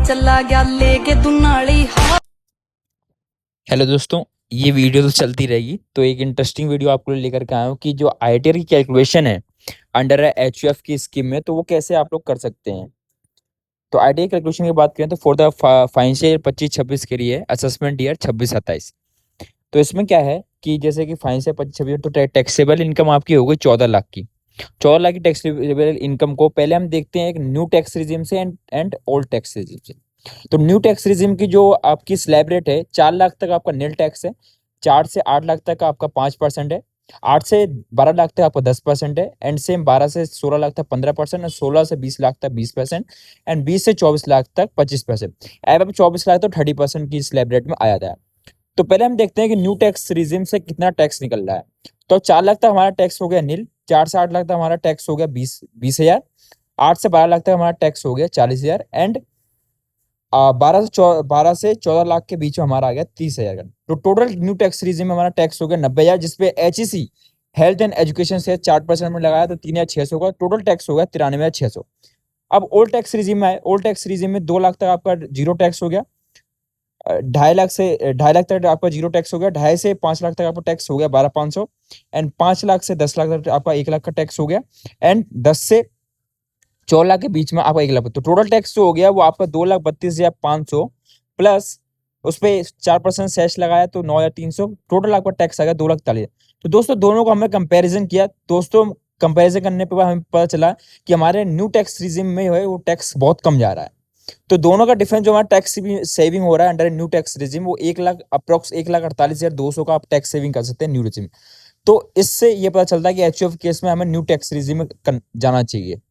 चला गया लेके दुनाली। हेलो दोस्तों, ये वीडियो तो चलती रहेगी। तो एक इंटरेस्टिंग वीडियो आपको लेकर के आया हूँ कि जो आईटीआर की कैलकुलेशन है अंडर एचयूएफ की स्कीम में, तो वो कैसे आप लोग कर सकते हैं। तो आईटीआर कैलकुलेशन की बात करें तो फॉर द फाइनेंशियल ईयर 25-26 के लिए असेसमेंट ईयर 26-27, तो इसमें क्या है कि जैसे कि फाइनेंशियल 25-26 तो टैक्सेबल इनकम आपकी हो गई 14 लाख की। 14 लाख की टैक्सेबल इनकम को पहले हम देखते हैं एक न्यू टैक्स रिजिम से एंड ओल्ड टैक्स रिजिम से। तो न्यू टैक्स रिजिम की जो आपकी स्लैब रेट है, 4 लाख तक आपका नील टैक्स है, 4 से 8 लाख तक आपका 5% है, 8 से 12 लाख तक आपका 10% है, एंड सेम 12 से 16 लाख तक 15%, और 16 से 20 लाख तक 20%, एंड 20 से 24 लाख तक 25%। अब 24 लाख तो 30% की स्लैब रेट में आ जाता है। तो पहले हम देखते हैं कि न्यू टैक्स रिजिम से कितना टैक्स निकल रहा है। तो 4 लाख तक हमारा टैक्स हो गया नील, 4 से 8 लाख तक हमारा टैक्स हो गया 20,000, 8 से 12 लाख तक हमारा टैक्स हो गया 40,000, एंड 12 से 14 लाख के बीच में हमारा आ गया 30,000 का। तो टोटल न्यू टैक्स रिजिम में हमारा टैक्स हो गया 90,000, जिसपे एचईसी हेल्थ एंड एजुकेशन से 4% में लगाया तो 3,600 का टोटल टैक्स हो गया 93,600। अब ओल्ड टैक्स रिजिम में आए, ओल्ड टैक्स रिजिम में 2 लाख तक आपका जीरो टैक्स हो गया, 2.5 लाख तक आपका जीरो टैक्स हो गया, 2.5 से 5 लाख तक आपका टैक्स हो गया 12,500, एंड 5 लाख से 10 लाख तक आपका 1 लाख का टैक्स हो गया, एंड 10 से 14 लाख के बीच में आपका 1 लाख। तो टोटल टैक्स जो हो गया वो आपका 2,32,500 प्लस उस पर 4% सेस लगाया तो 9,300, टोटल आपका टैक्स आ गया 2,40,000। तो दोस्तों दोनों को हमने कंपैरिजन किया, दोस्तों कंपैरिजन करने पर हमें पता चला कि हमारे न्यू टैक्स रिजिम में जो है वो टैक्स बहुत कम जा रहा है। तो दोनों का डिफरेंस जो हमारा टैक्स सेविंग हो रहा है अंडर न्यू टैक्स रिजिम, वो 1 लाख अप्रोक्स 1,48,200 का आप टैक्स सेविंग कर सकते हैं न्यू रिजिम। तो इससे ये पता चलता है कि एचयूएफ केस में हमें न्यू टैक्स रिजिम में जाना चाहिए।